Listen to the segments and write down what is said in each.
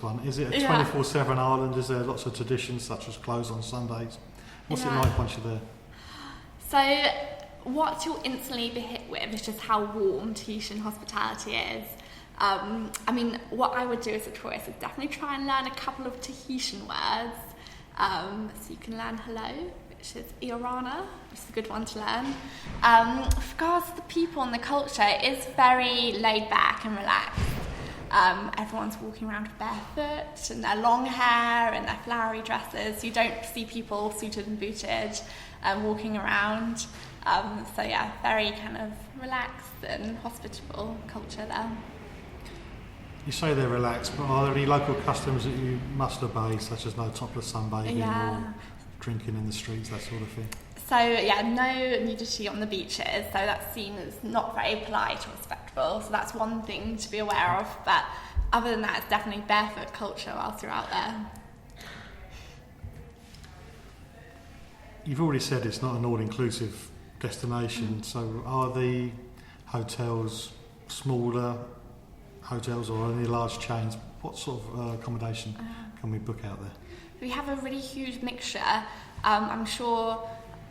blunt. Is it a 24/7 island? Is there lots of traditions such as close on Sundays? What's it like once you're there? So what you'll instantly be hit with is just how warm Tahitian hospitality is. I mean, what I would do as a tourist is definitely try and learn a couple of Tahitian words. So you can learn hello, which is Iorana, which is a good one to learn. With regards to the people and the culture, it's very laid back and relaxed. Everyone's walking around with barefoot and their long hair and their flowery dresses. You don't see people suited and booted walking around. So yeah, very kind of relaxed and hospitable culture there. You say they're relaxed, but are there any local customs that you must obey, such as no topless sunbathing or drinking in the streets, that sort of thing? So yeah, no nudity on the beaches, so that's seen as not very polite or respectful, so that's one thing to be aware of, but other than that, it's definitely barefoot culture whilst you're out there. You've already said it's not an all-inclusive destination, so are the hotels smaller hotels or any large chains? What sort of accommodation can we book out there? We have a really huge mixture. I'm sure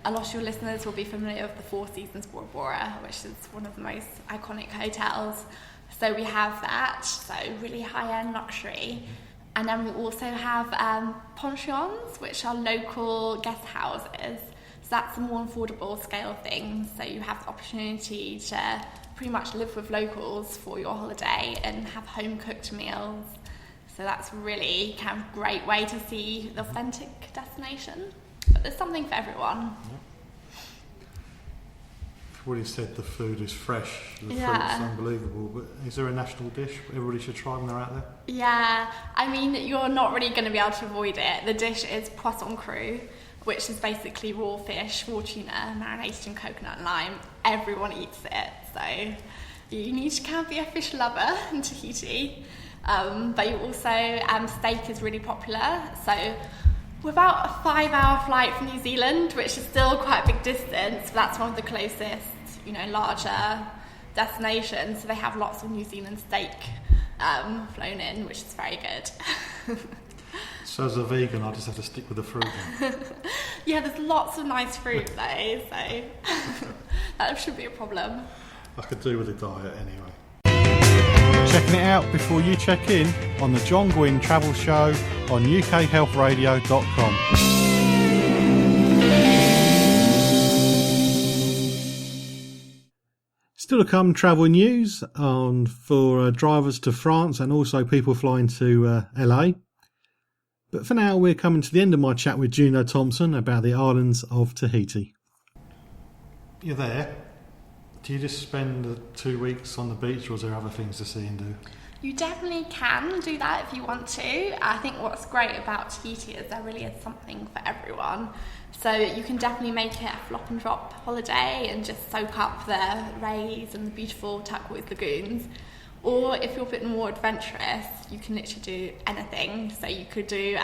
a lot of your listeners will be familiar with the Four Seasons Bora Bora, which is one of the most iconic hotels. So we have that, so really high-end luxury. And then we also have pensions, which are local guest houses. So that's a more affordable scale of things. So you have the opportunity to pretty much live with locals for your holiday and have home-cooked meals. So that's really kind of great way to see the authentic destination. But there's something for everyone. You've already said the food is fresh, the fruit's unbelievable, but is there a national dish everybody should try when they're out there? Yeah, I mean, you're not really going to be able to avoid it. The dish is poisson cru, which is basically raw fish, raw tuna, marinated in coconut and lime. Everyone eats it, so you need to kind of be a fish lover in Tahiti. But you also, steak is really popular, so we're about a 5-hour flight from New Zealand, which is still quite a big distance, but that's one of the closest, larger destinations, so they have lots of New Zealand steak flown in, which is very good. So as a vegan, I just have to stick with the fruit then. Yeah, there's lots of nice fruit though, so that shouldn't be a problem. I could do with a diet anyway. Checking it out before you check in on the John Guinn Travel Show on ukhealthradio.com. Still to come, travel news for drivers to France and also people flying to LA. But for now, we're coming to the end of my chat with Juno Thompson about the Islands of Tahiti. You're there. Do you just spend 2 weeks on the beach, or is there other things to see and do? You definitely can do that if you want to. I think what's great about Tahiti is there really is something for everyone. So you can definitely make it a flop and drop holiday and just soak up the rays and the beautiful turquoise lagoons. Or if you're a bit more adventurous, you can literally do anything. So you could do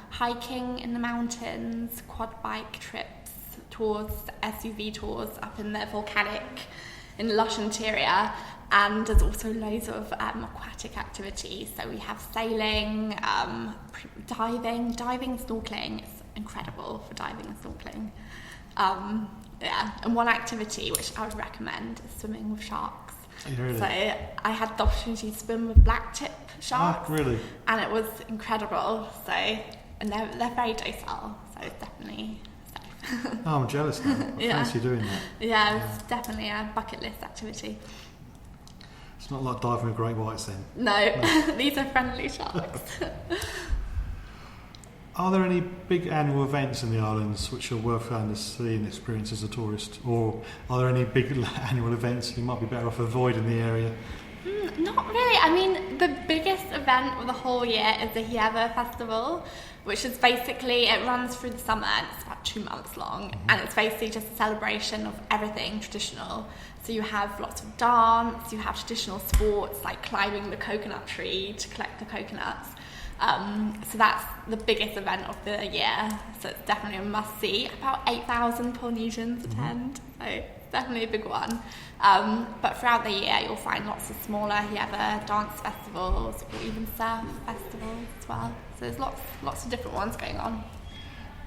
hiking in the mountains, quad bike trips, tours, SUV tours up in the volcanic, in the lush interior. And there's also loads of aquatic activities. So we have sailing, diving, snorkeling. It's incredible for diving and snorkeling. And one activity which I would recommend is swimming with sharks. Really? So I had the opportunity to swim with black tip sharks. Really? And it was incredible. So, and they're very docile, so it's definitely safe. Oh, I'm jealous now. I fancy doing that. Yeah, it's definitely a bucket list activity. It's not like diving with great whites then? No. These are friendly sharks. Are there any big annual events in the islands which are worth going to see and experience as a tourist? Or are there any big annual events you might be better off avoiding the area? Not really. I mean, the biggest event of the whole year is the Hieva Festival, which is basically, it runs through the summer and it's about 2 months long. And it's basically just a celebration of everything traditional. So you have lots of dance, you have traditional sports like climbing the coconut tree to collect the coconuts. So that's the biggest event of the year. So it's definitely a must-see. About 8,000 Polynesians attend. So definitely a big one. But throughout the year, you'll find lots of smaller dance festivals or even surf festivals as well. So there's lots of different ones going on.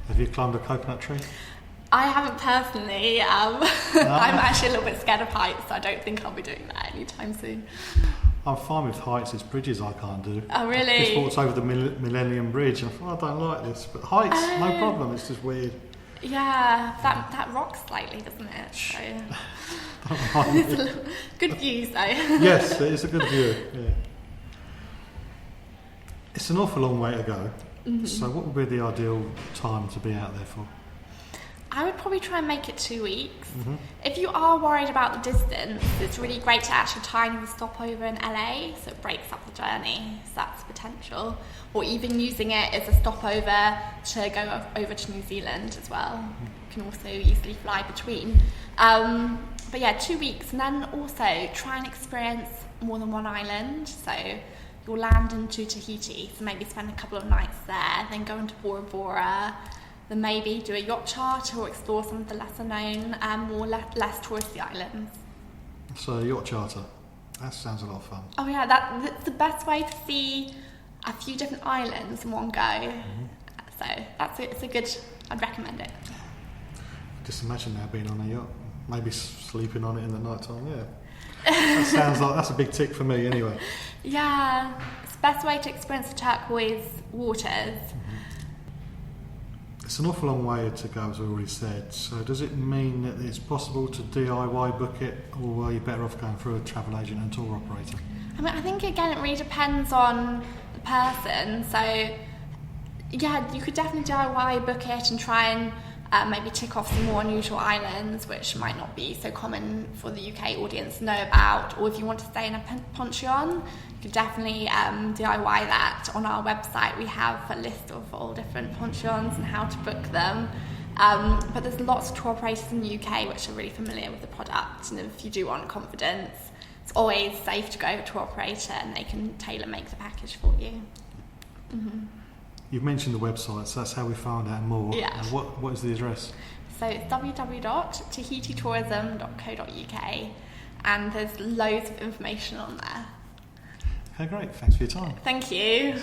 Have you climbed a coconut tree? I haven't personally. No. I'm actually a little bit scared of heights, so I don't think I'll be doing that anytime soon. I'm fine with heights, it's bridges I can't do. Oh, really? I just walked over the Millennium Bridge and I thought, I don't like this. But heights, no problem, it's just weird. Yeah, that rocks slightly, doesn't it? So. Don't mind It's it. good views, though. Yes, it is a good view. Yeah. It's an awful long way to go. Mm-hmm. So what would be the ideal time to be out there for? I would probably try and make it 2 weeks. Mm-hmm. If you are worried about the distance, it's really great to actually tie in the stopover in LA, so it breaks up the journey, so that's potential. Or even using it as a stopover to go over to New Zealand as well. Mm-hmm. You can also easily fly between. But yeah, 2 weeks, and then also try and experience more than one island. So you'll land into Tahiti, so maybe spend a couple of nights there, then go into Bora Bora, then maybe do a yacht charter or explore some of the lesser known, more less touristy islands. So yacht charter, that sounds a lot of fun. Oh yeah, that's the best way to see a few different islands in one go. Mm-hmm. So it's a good, I'd recommend it. Just imagine now being on a yacht, maybe sleeping on it in the night time, yeah. That sounds like, that's a big tick for me anyway. Yeah, it's the best way to experience the turquoise waters. Mm-hmm. It's an awful long way to go, as I already said. So does it mean that it's possible to DIY book it, or are you better off going through a travel agent and tour operator? I mean, I think again it really depends on the person. So yeah, you could definitely DIY book it and try and maybe tick off some more unusual islands which might not be so common for the UK audience to know about. Or if you want to stay in a pension, you could definitely DIY that. On our website we have a list of all different pensions and how to book them. But there's lots of tour operators in the UK which are really familiar with the product, and if you do want confidence, it's always safe to go to a tour operator and they can tailor make the package for you. Mm-hmm. You've mentioned the website, so that's how we found out more. Yeah. What is the address? So it's www.tahititourism.co.uk, and there's loads of information on there. Okay, great. Thanks for your time. Thank you.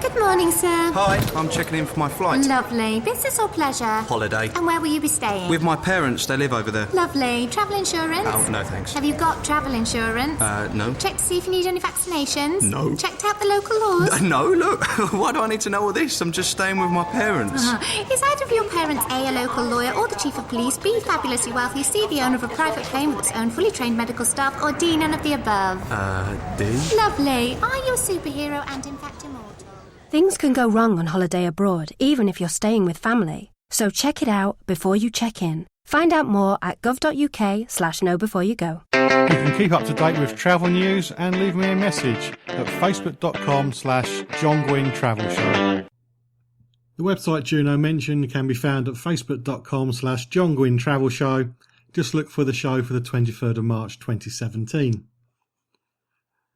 Good morning, sir. Hi, I'm checking in for my flight. Lovely. Business or pleasure? Holiday. And where will you be staying? With my parents, they live over there. Lovely. Travel insurance? Oh, no thanks. Have you got travel insurance? No. Checked to see if you need any vaccinations? No. Checked out the local laws? No, look, why do I need to know all this? I'm just staying with my parents. Is either of your parents A local lawyer, or the chief of police, B, fabulously wealthy, C, the owner of a private plane with its own fully trained medical staff, or D, none of the above? D? Lovely. Are you a superhero and in fact immortal? Things can go wrong on holiday abroad, even if you're staying with family. So check it out before you check in. Find out more at gov.uk/knowbeforeyougo. You can keep up to date with travel news and leave me a message at facebook.com/John Guinn Travel Show. The website Juno mentioned can be found at facebook.com/John Guinn Travel Show. Just look for the show for the 23rd of March 2017.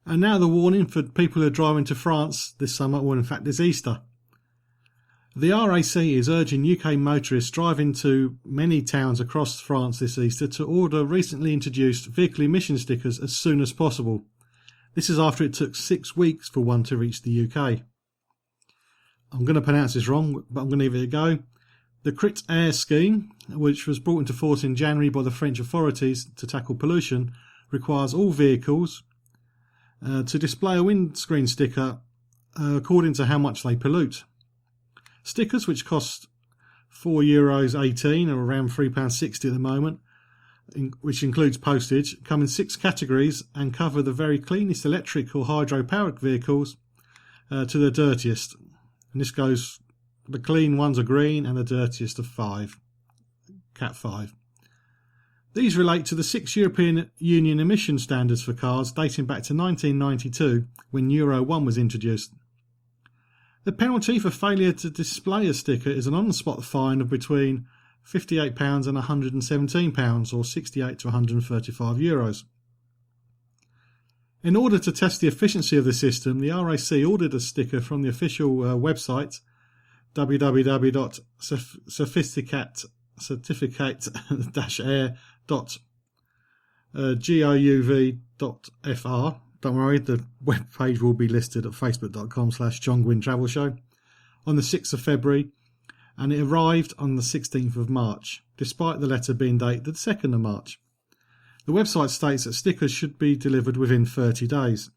And now the warning for people who are driving to France this summer, or in fact this Easter. The RAC is urging UK motorists driving to many towns across France this Easter to order recently introduced vehicle emission stickers as soon as possible. This is after it took 6 weeks for one to reach the UK. I'm going to pronounce this wrong, but I'm going to give it a go. The Crit Air scheme, which was brought into force in January by the French authorities to tackle pollution, requires all vehicles to display a windscreen sticker according to how much they pollute. Stickers, which cost €4.18 or around £3.60 at the moment, which includes postage, come in 6 categories and cover the very cleanest electric or hydro-powered vehicles to the dirtiest. And this goes, the clean ones are green and the dirtiest are 5, Cat 5. These relate to the 6 European Union emission standards for cars dating back to 1992, when Euro 1 was introduced. The penalty for failure to display a sticker is an on-the-spot fine of between £58 and £117, or €68 to €135. In order to test the efficiency of the system, the RAC ordered a sticker from the official website, www.sophisticat certificate-air.gouv.fr. Don't worry, the web page will be listed at facebook.com/John Guinn Travel Show on the 6th of February, and it arrived on the 16th of March, despite the letter being dated the 2nd of March. The website states that stickers should be delivered within 30 days.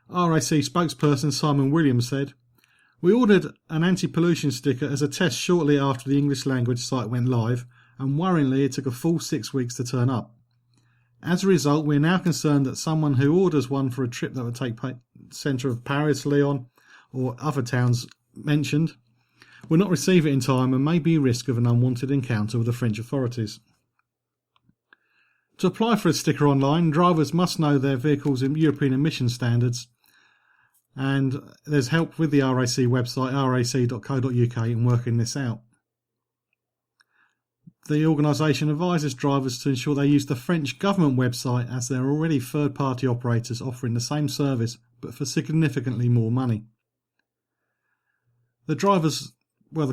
RAC spokesperson Simon Williams said, "We ordered an anti-pollution sticker as a test shortly after the English language site went live, and worryingly it took a full 6 weeks to turn up. As a result, we are now concerned that someone who orders one for a trip that would take place centre of Paris, Lyon, or other towns mentioned, will not receive it in time and may be at risk of an unwanted encounter with the French authorities." To apply for a sticker online, drivers must know their vehicle's European emission standards, and there's help with the RAC website, rac.co.uk, in working this out. The organisation advises drivers to ensure they use the French government website, as there are already third-party operators offering the same service but for significantly more money. The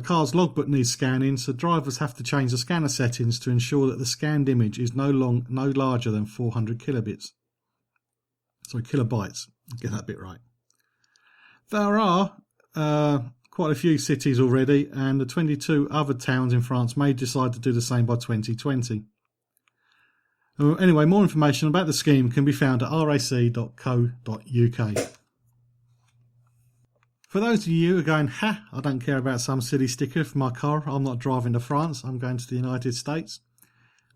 car's logbook needs scanning, so drivers have to change the scanner settings to ensure that the scanned image is no larger than 400 kilobytes. Sorry, kilobytes. Get that bit right. There are quite a few cities already, and the 22 other towns in France may decide to do the same by 2020. Anyway, more information about the scheme can be found at rac.co.uk. For those of you who are going, I don't care about some silly sticker for my car, I'm not driving to France, I'm going to the United States.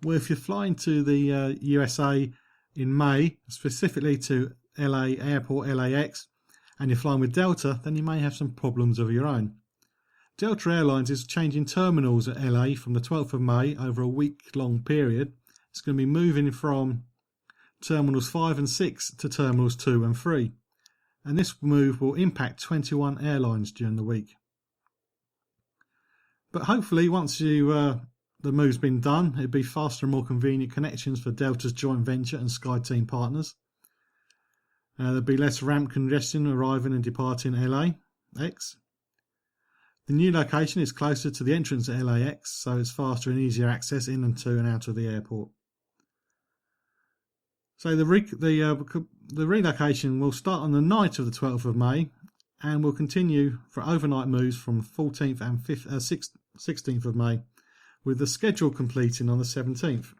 Well, if you're flying to the USA in May, specifically to LA Airport, LAX, and you're flying with Delta, then you may have some problems of your own. Delta Airlines is changing terminals at LA from the 12th of May over a week-long period. It's going to be moving from Terminals 5 and 6 to Terminals 2 and 3. And this move will impact 21 airlines during the week. But hopefully, once the move's been done, it'll be faster and more convenient connections for Delta's joint venture and SkyTeam partners. There'll be less ramp congestion arriving and departing LAX. The new location is closer to the entrance at LAX, so it's faster and easier access in and to and out of the airport. So the relocation will start on the night of the 12th of May and will continue for overnight moves from 14th and 16th of May, with the schedule completing on the 17th.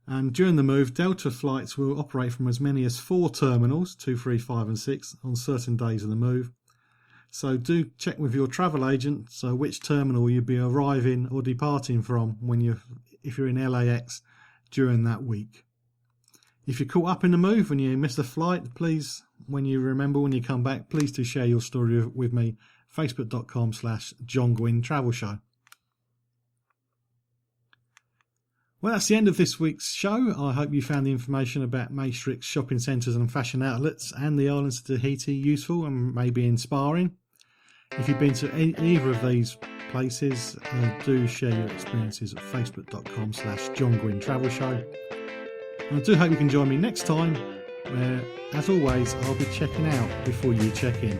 And during the move, Delta flights will operate from as many as 4 terminals, 2, 3, 5 and 6, on certain days of the move. So do check with your travel agent which terminal you'll be arriving or departing from if you're in LAX during that week. If you're caught up in the move and you missed a flight, please, when you come back, please do share your story with me, facebook.com/John Guinn Travel Show. Well, that's the end of this week's show. I hope you found the information about Macerich shopping centres and fashion outlets and the Islands of Tahiti useful and maybe inspiring. If you've been to either of these places, do share your experiences at facebook.com/John Guinn Travel Show. And I do hope you can join me next time, where, as always, I'll be checking out before you check in.